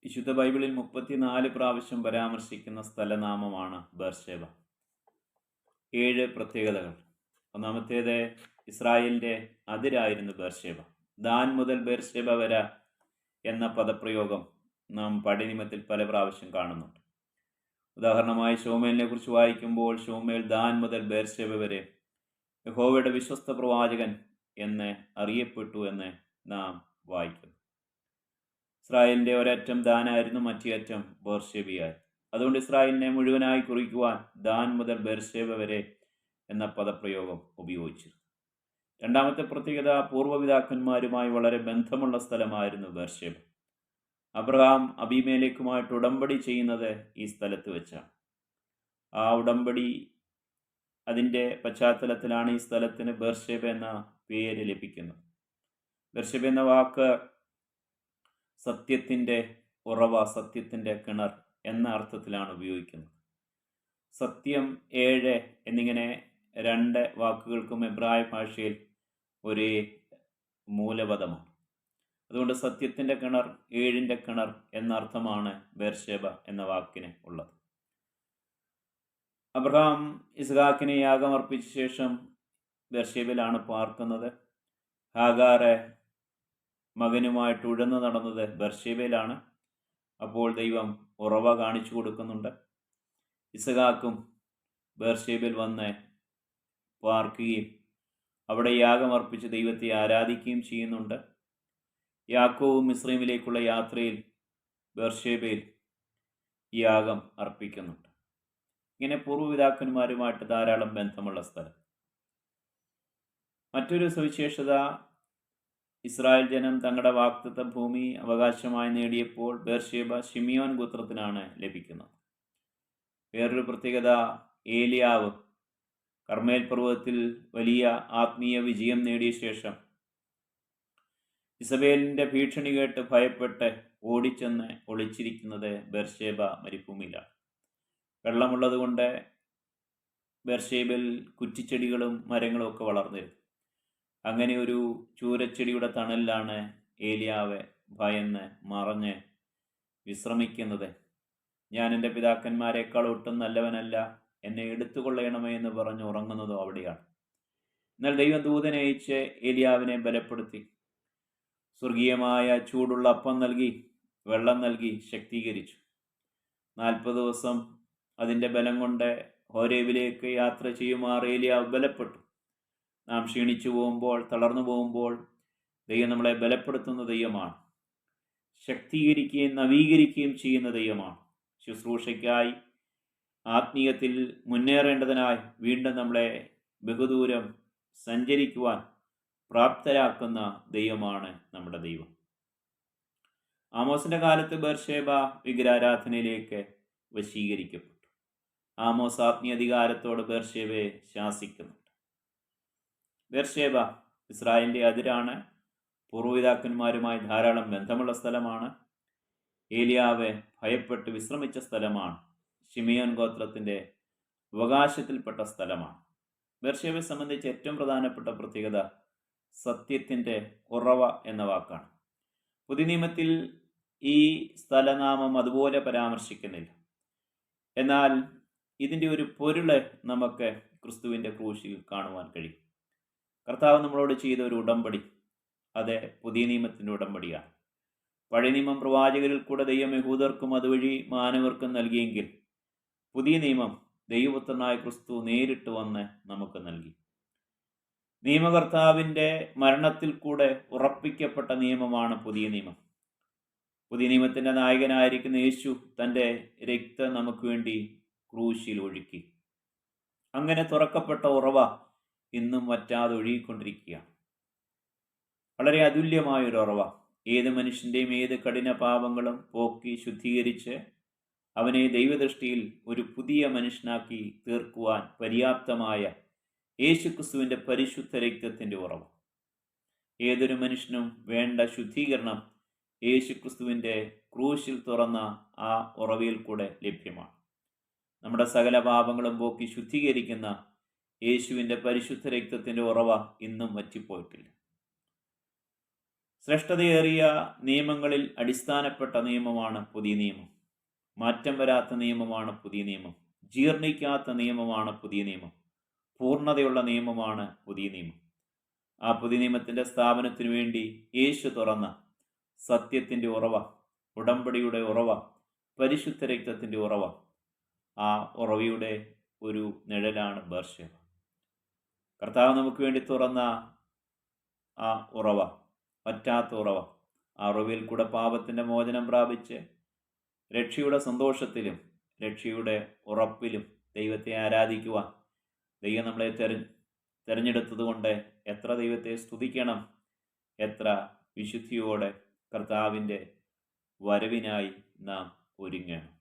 വിശുദ്ധ ബൈബിളിൽ 34 പ്രാവശ്യം പരാമർശിക്കുന്ന സ്ഥലനാമമാണ് ബേർഷേബ. 7 പ്രത്യേകതകൾ. ഒന്നാമത്തേത്, ഇസ്രായേലിൻ്റെ അതിരായിരുന്നു ബേർഷേബ. ദാൻ മുതൽ ബേർഷേബ വരെ എന്ന പദപ്രയോഗം നാം പഴയനിയമത്തിൽ പല പ്രാവശ്യം കാണുന്നുണ്ട്. ഉദാഹരണമായി ശൂമേലിനെ കുറിച്ച് വായിക്കുമ്പോൾ ശൂമേൽ ദാൻ മുതൽ ബേർഷേബ വരെ യഹോവയുടെ വിശ്വസ്ത പ്രവാചകൻ എന്ന് അറിയപ്പെട്ടു എന്ന് നാം വായിക്കുന്നു. ഇസ്രായേലിൻ്റെ ഒരറ്റം ദാനായിരുന്നു, മറ്റേ അറ്റം ബേർഷേബയായിരുന്നു. അതുകൊണ്ട് ഇസ്രായേലിനെ മുഴുവനായി കുറിക്കുവാൻ ദാൻ മുതൽ ബേർഷേബ വരെ എന്ന പദപ്രയോഗം ഉപയോഗിച്ചിരുന്നു. രണ്ടാമത്തെ പ്രത്യേകത, പൂർവ്വപിതാക്കന്മാരുമായി വളരെ ബന്ധമുള്ള സ്ഥലമായിരുന്നു ബേർഷേബ. അബ്രഹാം അബീമേലെക്കുമായിട്ട് ഉടമ്പടി ചെയ്യുന്നത് ഈ സ്ഥലത്ത് വെച്ചാണ്. ആ ഉടമ്പടി അതിൻ്റെ പശ്ചാത്തലത്തിലാണ് ഈ സ്ഥലത്തിന് ബേർഷേബ എന്ന പേര് ലഭിക്കുന്നത്. ബേർഷേബ എന്ന വാക്ക് സത്യത്തിൻ്റെ ഉറവ, സത്യത്തിൻ്റെ കിണർ എന്ന അർത്ഥത്തിലാണ് ഉപയോഗിക്കുന്നത്. സത്യം, 7 എന്നിങ്ങനെ 2 വാക്കുകൾക്കും എബ്രായ ഭാഷയിൽ ഒരേ മൂലപദമാണ്. അതുകൊണ്ട് സത്യത്തിൻ്റെ കിണർ, 7ൻ്റെ കിണർ എന്ന അർത്ഥമാണ് ബേർഷേബ എന്ന വാക്കിന് ഉള്ളത്. അബ്രഹാം ഇസ്ഹാക്കിനെ യാഗമർപ്പിച്ച ശേഷം ബേർഷേബയിലാണ് പാർക്കുന്നത്. ഹാഗാറെ മകനുമായിട്ട് ഉഴന്നു നടന്നത് ബേർഷേബയിലാണ്. അപ്പോൾ ദൈവം ഉറവ കാണിച്ചു കൊടുക്കുന്നുണ്ട്. ഇസ്ഹാക്കും ബേർഷേബയിൽ വന്ന് പാർക്കുകയും അവിടെ യാഗമർപ്പിച്ച് ദൈവത്തെ ആരാധിക്കുകയും ചെയ്യുന്നുണ്ട്. യാക്കോബും മിസ്രൈമിലേക്കുള്ള യാത്രയിൽ ബേർഷേബയിൽ യാഗം അർപ്പിക്കുന്നുണ്ട്. ഇങ്ങനെ പൂർവ്വപിതാക്കന്മാരുമായിട്ട് ധാരാളം ബന്ധമുള്ള സ്ഥലം. മറ്റൊരു സവിശേഷത, ഇസ്രായേൽ ജനം തങ്ങളുടെ വാഗ്ദത്ത ഭൂമി അവകാശമായി നേടിയപ്പോൾ ബേർഷേബ ശിമിയോൻ ഗോത്രത്തിനാണ് ലഭിക്കുന്നത്. വേറൊരു പ്രത്യേകത, ഏലിയാവ് കർമ്മേൽ പർവ്വതത്തിൽ വലിയ ആത്മീയ വിജയം നേടിയ ശേഷം ഇസബേലിൻ്റെ ഭീഷണി കേട്ട് ഭയപ്പെട്ട് ഓടിച്ചെന്ന് ഒളിച്ചിരിക്കുന്നത് ബേർഷേബ മരുഭൂമിയിലാണ്. വെള്ളമുള്ളത് കൊണ്ട് ബേർഷേബയിൽ കുറ്റിച്ചെടികളും മരങ്ങളും ഒക്കെ വളർന്നിരുന്നു. അങ്ങനെ ഒരു ചൂരച്ചെടിയുടെ തണലിലാണ് ഏലിയാവ് ഭയന്ന് മറഞ്ഞ് വിശ്രമിക്കുന്നത്. ഞാൻ എൻ്റെ പിതാക്കന്മാരെക്കാൾ ഒട്ടും നല്ലവനല്ല, എന്നെ എടുത്തുകൊള്ളണമേ എന്ന് പറഞ്ഞ് ഉറങ്ങുന്നതും അവിടെയാണ്. എന്നാൽ ദൈവം ദൂതനെ അയച്ച് ഏലിയാവിനെ ബലപ്പെടുത്തി സ്വർഗീയമായ ചൂടുള്ള അപ്പം നൽകി, വെള്ളം നൽകി ശക്തീകരിച്ചു. 40 ദിവസം അതിൻ്റെ ബലം കൊണ്ട് ഹോരേബിലേക്ക് യാത്ര ചെയ്യുമാർ ഏലിയാവ് ബലപ്പെട്ടു. നാം ക്ഷീണിച്ചു പോകുമ്പോൾ, തളർന്നു പോകുമ്പോൾ ദൈവം നമ്മളെ ബലപ്പെടുത്തുന്ന ദൈവമാണ്. ശക്തീകരിക്കുകയും നവീകരിക്കുകയും ചെയ്യുന്ന ദൈവമാണ്. ശുശ്രൂഷയ്ക്കായി, ആത്മീയത്തിൽ മുന്നേറേണ്ടതിനായി വീണ്ടും നമ്മളെ ബഹുദൂരം സഞ്ചരിക്കുവാൻ പ്രാപ്തരാക്കുന്ന ദൈവമാണ് നമ്മുടെ ദൈവം. ആമോസിൻ്റെ കാലത്ത് ബേർഷേബ വിഗ്രഹാരാധനയിലേക്ക് വശീകരിക്കപ്പെട്ടു. ആമോസ് ആത്മീയ അധികാരത്തോട് ബേർഷേബയെ ശാസിക്കുന്നുണ്ട്. ബേർഷേബ ഇസ്രായേലിൻ്റെ അതിരാണ്. പൂർവ്വപിതാക്കന്മാരുമായി ധാരാളം ബന്ധമുള്ള സ്ഥലമാണ്. ഏലിയാവ് ഭയപ്പെട്ട് വിശ്രമിച്ച സ്ഥലമാണ്. ശിമിയോൻ ഗോത്രത്തിൻ്റെ അവകാശത്തിൽപ്പെട്ട സ്ഥലമാണ്. ബേർഷേബയെ സംബന്ധിച്ച് ഏറ്റവും പ്രധാനപ്പെട്ട പ്രത്യേകത സത്യത്തിൻ്റെ ഉറവ എന്ന വാക്കാണ്. പുതിയ നിയമത്തിൽ ഈ സ്ഥലനാമം അതുപോലെ പരാമർശിക്കുന്നില്ല. എന്നാൽ ഇതിൻ്റെ ഒരു പൊരുള് നമുക്ക് ക്രിസ്തുവിൻ്റെ ക്രൂശിൽ കാണുവാൻ കഴിയും. കർത്താവ് നമ്മളോട് ചെയ്ത ഒരു ഉടമ്പടി, അത് പുതിയ നിയമത്തിൻ്റെ ഉടമ്പടിയാണ്. പഴയ നിയമം പ്രവാചകരിൽ കൂടെ ദൈവം യഹൂദർക്കും അതുവഴി മാനവർക്കും നൽകിയെങ്കിൽ പുതിയ നിയമം ദൈവപുത്രനായ ക്രിസ്തു നേരിട്ട് വന്ന് നമുക്ക് നൽകി. നിയമകർത്താവിൻ്റെ മരണത്തിൽ കൂടെ ഉറപ്പിക്കപ്പെട്ട നിയമമാണ് പുതിയ നിയമം. പുതിയ നിയമത്തിൻ്റെ നായകനായിരിക്കുന്ന യേശു തൻ്റെ രക്തം നമുക്ക് വേണ്ടി ക്രൂശിൽ ഒഴുക്കി. അങ്ങനെ തുറക്കപ്പെട്ട ഉറവ ഇന്നും വറ്റാതെ ഒഴുകിക്കൊണ്ടിരിക്കുകയാണ്. വളരെ അതുല്യമായൊരു ഉറവ. ഏത് മനുഷ്യൻ്റെയും ഏത് കഠിന പാപങ്ങളും പോക്കി ശുദ്ധീകരിച്ച് അവനെ ദൈവദൃഷ്ടിയിൽ ഒരു പുതിയ മനുഷ്യനാക്കി തീർക്കുവാൻ പര്യാപ്തമായ യേശുക്രിസ്തുവിൻ്റെ പരിശുദ്ധ രക്തത്തിൻ്റെ ഉറവ. ഏതൊരു മനുഷ്യനും വേണ്ട ശുദ്ധീകരണം യേശുക്രിസ്തുവിൻ്റെ ക്രൂശിൽ തുറന്ന ആ ഉറവയിൽ കൂടെ ലഭ്യമാണ്. നമ്മുടെ സകല പാപങ്ങളും പോക്കി ശുദ്ധീകരിക്കുന്ന യേശുവിൻ്റെ പരിശുദ്ധ രക്തത്തിൻ്റെ ഉറവ ഇന്നും വറ്റിപ്പോയിട്ടില്ല. ശ്രേഷ്ഠതയേറിയ നിയമങ്ങളിൽ അടിസ്ഥാനപ്പെട്ട നിയമമാണ് പുതിയ നിയമം. മാറ്റം വരാത്ത നിയമമാണ് പുതിയ നിയമം. ജീർണിക്കാത്ത നിയമമാണ് പുതിയ നിയമം. പൂർണ്ണതയുള്ള നിയമമാണ് പുതിയ നിയമം. ആ പുതിയ നിയമത്തിൻ്റെ സ്ഥാപനത്തിനു വേണ്ടി യേശു തുറന്ന സത്യത്തിൻ്റെ ഉറവ, ഉടമ്പടിയുടെ ഉറവ, പരിശുദ്ധ രക്തത്തിൻ്റെ ഉറവ, ആ ഉറവയുടെ ഒരു നിഴലാണ് ബേർശേബ. കർത്താവ് നമുക്ക് വേണ്ടി തുറന്ന ആ ഉറവ, പറ്റാത്ത ഉറവ, ആ ഉറവയിൽ കൂടെ പാപത്തിൻ്റെ മോചനം പ്രാപിച്ച് രക്ഷയുടെ സന്തോഷത്തിലും രക്ഷയുടെ ഉറപ്പിലും ദൈവത്തെ ആരാധിക്കുവാൻ ദൈവം നമ്മളെ തിരഞ്ഞെടുത്തത് കൊണ്ട് എത്ര ദൈവത്തെ സ്തുതിക്കണം, എത്ര വിശുദ്ധിയോടെ കർത്താവിൻ്റെ വരവിനായി നാം ഒരുങ്ങണം.